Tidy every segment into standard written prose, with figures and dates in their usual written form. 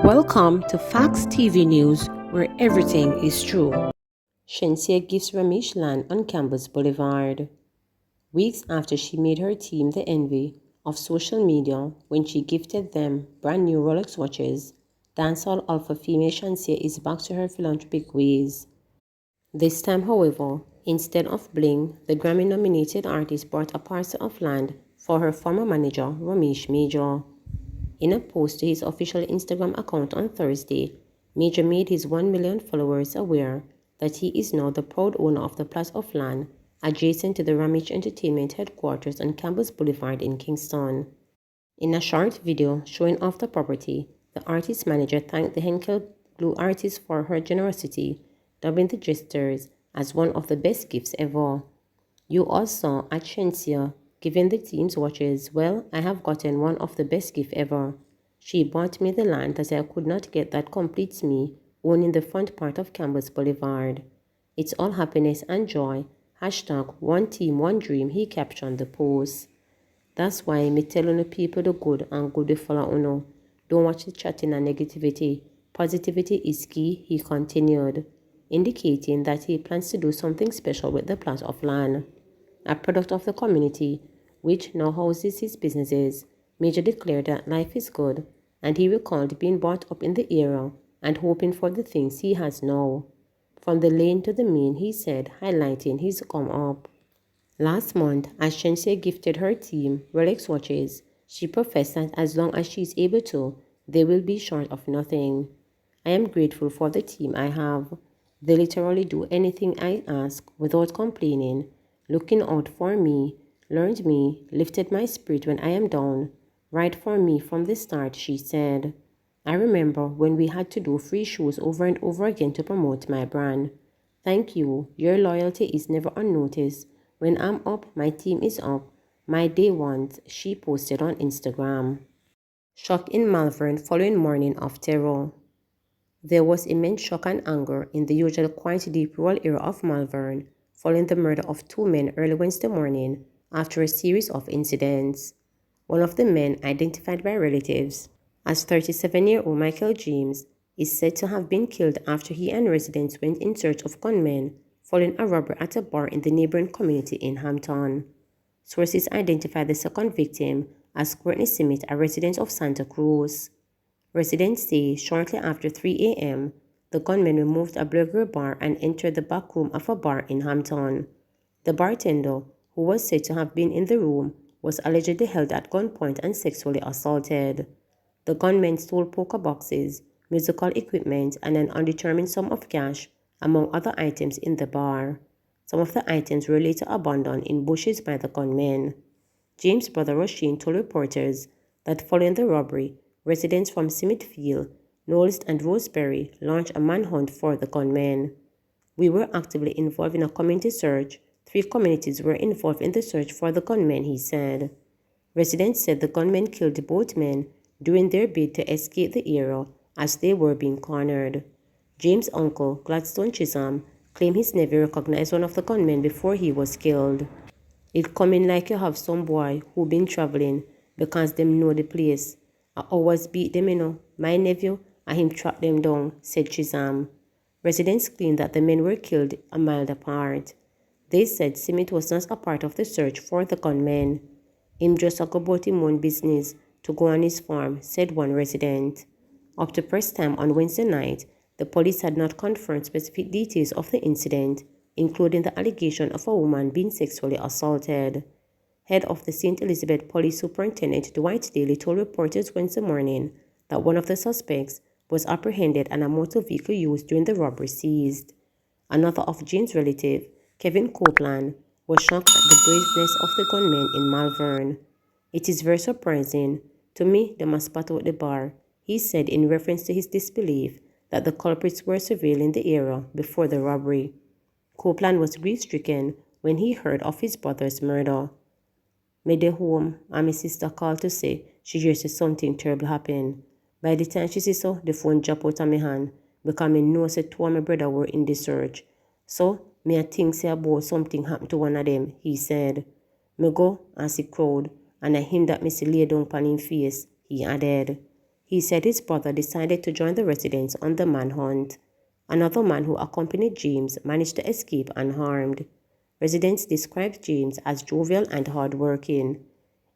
Welcome to Facts TV News, where everything is true. Shenseea gives Rameses land on Campus Boulevard. Weeks after she made her team the envy of social media when she gifted them brand new Rolex watches, dancehall alpha female Shenseea is back to her philanthropic ways. This time, however, instead of bling, the Grammy-nominated artist bought a parcel of land for her former manager, Rameses Major. In a post to his official Instagram account on Thursday, Major made his 1 million followers aware that he is now the proud owner of the plot of land adjacent to the Rameses Entertainment headquarters on Campus Boulevard in Kingston. In a short video showing off the property, the artist's manager thanked the Henkel glue artist for her generosity, dubbing the gestures as one of the best gifts ever. You also at Shenseea giving the team's watches. Well, I have gotten one of the best gifts ever. She bought me the land that I could not get that completes me owning the front part of Campus Boulevard. It's all happiness and joy. Hashtag one team, one dream, he captioned the post. That's why me tell the people the good and good the follow uno. Don't watch the chatting and negativity. Positivity is key, he continued, indicating that he plans to do something special with the plot of land. A product of the community, which now houses his businesses, Major declared that life is good, and he recalled being brought up in the era and hoping for the things he has now. From the lane to the main, he said, highlighting his come up. Last month, as Shenseea gifted her team Rolex watches, she professed that as long as she is able to, they will be short of nothing. I am grateful for the team I have. They literally do anything I ask without complaining, looking out for me, learned me, lifted my spirit when I am down, right for me from the start, she said. I remember when we had to do free shows over and over again to promote my brand. Thank you. Your loyalty is never unnoticed. When I'm up, my team is up. My day ones, she posted on Instagram. Shock in Malvern following morning of terror. There was immense shock and anger in the usual quiet deep rural area of Malvern following the murder of two men early Wednesday morning after a series of incidents. One of the men, identified by relatives as 37-year-old Michael James, is said to have been killed after he and residents went in search of gunmen following a robbery at a bar in the neighboring community in Hampton. Sources identified the second victim as Courtney Simmet, a resident of Santa Cruz. Residents say shortly after 3 a.m., the gunmen removed a burglary bar and entered the back room of a bar in Hampton. The bartender, who was said to have been in the room, was allegedly held at gunpoint and sexually assaulted. The gunmen stole poker boxes, musical equipment, and an undetermined sum of cash, among other items in the bar. Some of the items were later abandoned in bushes by the gunmen. James' brother Rasheen told reporters that following the robbery, residents from Smithfield, Knowles, and Roseberry launched a manhunt for the gunmen. We were actively involved in a community search. 3 communities were involved in the search for the gunmen, he said. Residents said the gunmen killed both men during their bid to escape the area as they were being cornered. James' uncle, Gladstone Chisholm, claimed his nephew recognized one of the gunmen before he was killed. It coming like you have some boy who been traveling because them know the place. I always beat them, My nephew and him track them down, said Chisholm. Residents claimed that the men were killed a mile apart. They said Simmet was not a part of the search for the gunmen. Him just a go about him own business to go on his farm, said one resident. Up to press time on Wednesday night, the police had not confirmed specific details of the incident, including the allegation of a woman being sexually assaulted. Head of the St. Elizabeth Police Superintendent Dwight Daly told reporters Wednesday morning that one of the suspects was apprehended and a motor vehicle used during the robbery seized. Another of Jane's relative, Kevin Copeland, was shocked at the braveness of the gunmen in Malvern. It is very surprising. To me, they must spot out the bar, he said in reference to his disbelief that the culprits were surveilling the area before the robbery. Copeland was grief-stricken when he heard of his brother's murder. Me dey home and my sister called to say she hears something terrible happen. By the time she see so, the phone drop out of my hand because me know say 2 of my brother were in the search. So, me I think say about something happened to one of them, he said. Me go and see crowd and I him that me see lay down upon him face, he added. He said his brother decided to join the residents on the manhunt. Another man who accompanied James managed to escape unharmed. Residents described James as jovial and hardworking.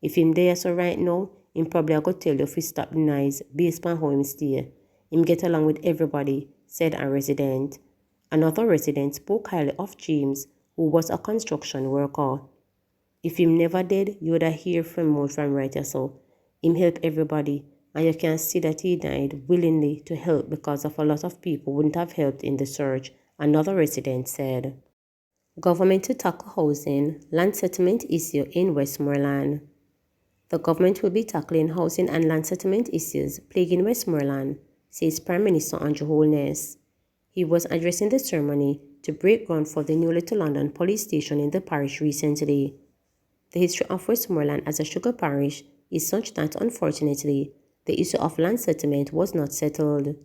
If him there so right now, him probably a go tell you if he stop the noise based on how him stay. Him get along with everybody, said a resident. Another resident spoke highly of James, who was a construction worker. If him never did, you would hear from more from right so. Him help everybody, and you can see that he died willingly to help because of a lot of people wouldn't have helped in the search, another resident said. Government to tackle housing, land settlement issue in Westmoreland. The government will be tackling housing and land settlement issues plaguing Westmoreland, says Prime Minister Andrew Holness. He was addressing the ceremony to break ground for the new Little London police station in the parish recently. The history of Westmoreland as a sugar parish is such that, unfortunately, the issue of land settlement was not settled.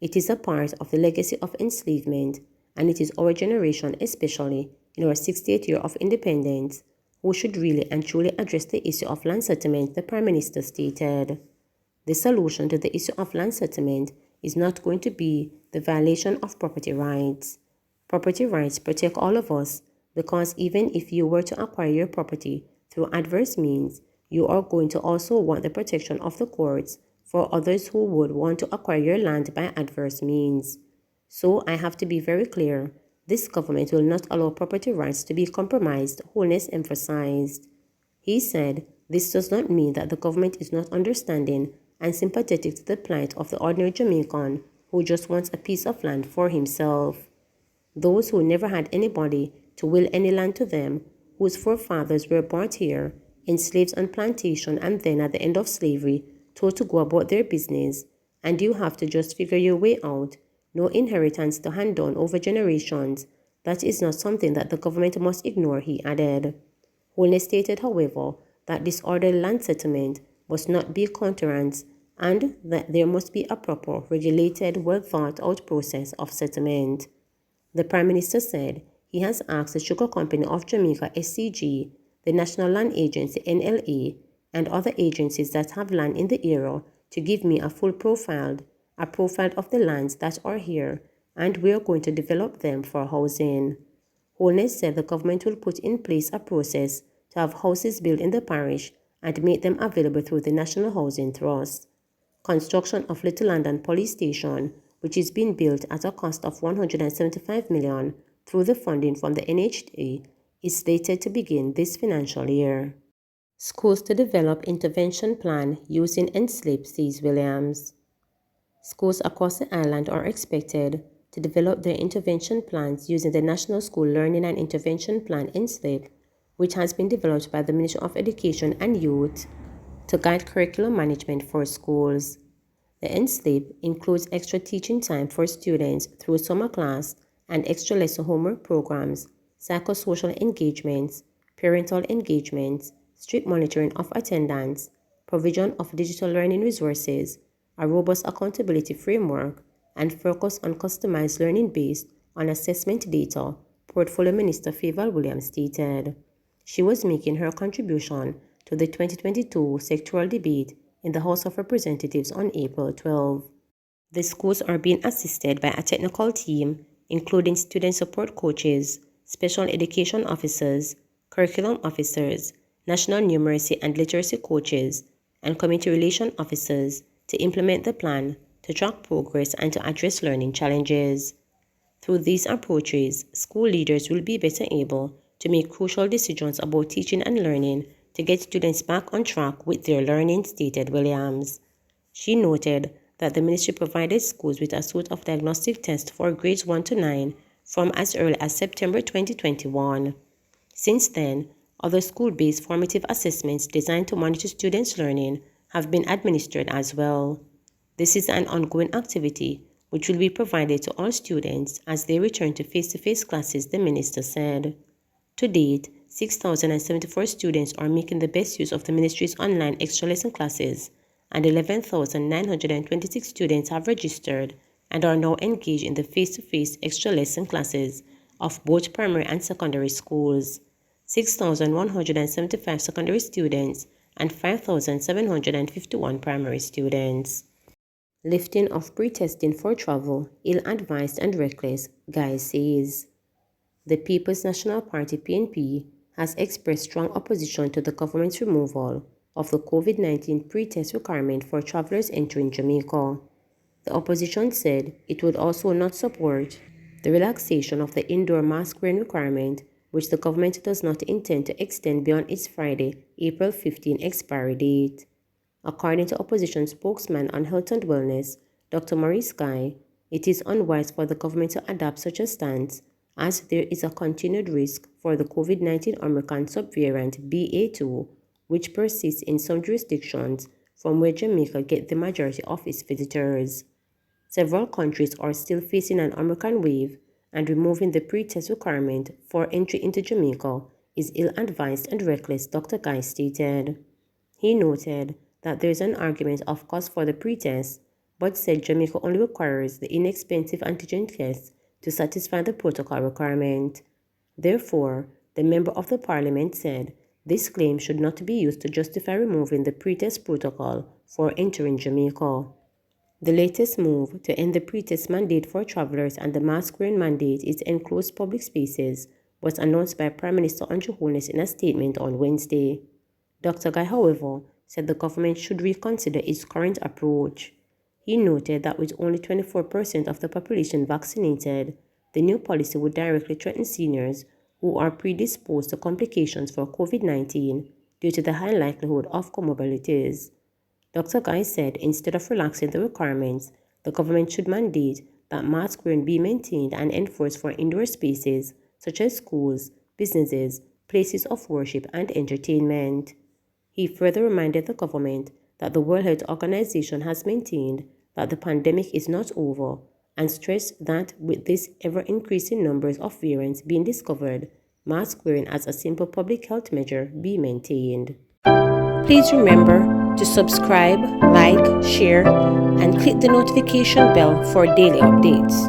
It is a part of the legacy of enslavement, and it is our generation, especially in our 68th year of independence, who should really and truly address the issue of land settlement, the Prime Minister stated. The solution to the issue of land settlement is not going to be the violation of property rights. Property rights protect all of us because even if you were to acquire your property through adverse means, you are going to also want the protection of the courts for others who would want to acquire your land by adverse means. So I have to be very clear. This government will not allow property rights to be compromised, Holness emphasized. He said, this does not mean that the government is not understanding and sympathetic to the plight of the ordinary Jamaican who just wants a piece of land for himself. Those who never had anybody to will any land to them, whose forefathers were brought here, enslaved on plantation and then at the end of slavery, told to go about their business, and you have to just figure your way out, no inheritance to hand down over generations. That is not something that the government must ignore, he added. Holness stated, however, that disorderly land settlement must not be counterance and that there must be a proper, regulated, well-thought-out process of settlement. The Prime Minister said he has asked the Sugar Company of Jamaica SCG, the National Land Agency NLA, and other agencies that have land in the area to give me a full profile of the lands that are here, and we are going to develop them for housing. Holness said the government will put in place a process to have houses built in the parish and make them available through the National Housing Trust. Construction of Little London Police Station, which is being built at a cost of $175 million through the funding from the NHA, is slated to begin this financial year. Schools to develop intervention plan using enslaved, says Williams. Schools across the island are expected to develop their intervention plans using the National School Learning and Intervention Plan (NSLIP), which has been developed by the Ministry of Education and Youth to guide curriculum management for schools. The NSLIP includes extra teaching time for students through summer class and extra lesson homework programs, psychosocial engagements, parental engagements, strict monitoring of attendance, provision of digital learning resources, a robust accountability framework, and focus on customized learning based on assessment data, Portfolio Minister Favour Williams stated. She was making her contribution to the 2022 sectoral debate in the House of Representatives on April 12. The schools are being assisted by a technical team, including student support coaches, special education officers, curriculum officers, national numeracy and literacy coaches, and community relation officers to implement the plan, to track progress, and to address learning challenges. Through these approaches, school leaders will be better able to make crucial decisions about teaching and learning to get students back on track with their learning, stated Williams. She noted that the ministry provided schools with a suite of diagnostic tests for grades 1 to 9 from as early as September 2021. Since then, other school-based formative assessments designed to monitor students' learning have been administered as well. This is an ongoing activity which will be provided to all students as they return to face-to-face classes, the minister said. To date, 6,074 students are making the best use of the ministry's online extra lesson classes, and 11,926 students have registered and are now engaged in the face-to-face extra lesson classes of both primary and secondary schools. 6,175 secondary students and 5,751 primary students. Lifting of pretesting for travel, ill-advised and reckless, Guy says. The People's National Party (PNP) has expressed strong opposition to the government's removal of the COVID-19 pretest requirement for travelers entering Jamaica. The opposition said it would also not support the relaxation of the indoor mask-wearing requirement, which the government does not intend to extend beyond its Friday, April 15 expiry date. According to opposition spokesman on health and wellness, Dr. Maurice Guy, it is unwise for the government to adopt such a stance as there is a continued risk for the COVID-19 Omicron subvariant BA2, which persists in some jurisdictions from where Jamaica gets the majority of its visitors. Several countries are still facing an Omicron wave, and removing the pretest requirement for entry into Jamaica is ill-advised and reckless, Dr. Guy stated. He noted that there is an argument of cost for the pretest, but said Jamaica only requires the inexpensive antigen test to satisfy the protocol requirement. Therefore, the member of the parliament said this claim should not be used to justify removing the pretest protocol for entering Jamaica. The latest move to end the pretest mandate for travelers and the mask-wearing mandate in enclosed public spaces was announced by Prime Minister Andrew Holness in a statement on Wednesday. Dr. Guy, however, said the government should reconsider its current approach. He noted that with only 24% of the population vaccinated, the new policy would directly threaten seniors who are predisposed to complications for COVID-19 due to the high likelihood of comorbidities. Dr. Guy said instead of relaxing the requirements, the government should mandate that mask wearing be maintained and enforced for indoor spaces such as schools, businesses, places of worship, and entertainment. He further reminded the government that the World Health Organization has maintained that the pandemic is not over and stressed that with this ever-increasing numbers of variants being discovered, mask wearing as a simple public health measure be maintained. Please remember to subscribe, like, share, and click the notification bell for daily updates.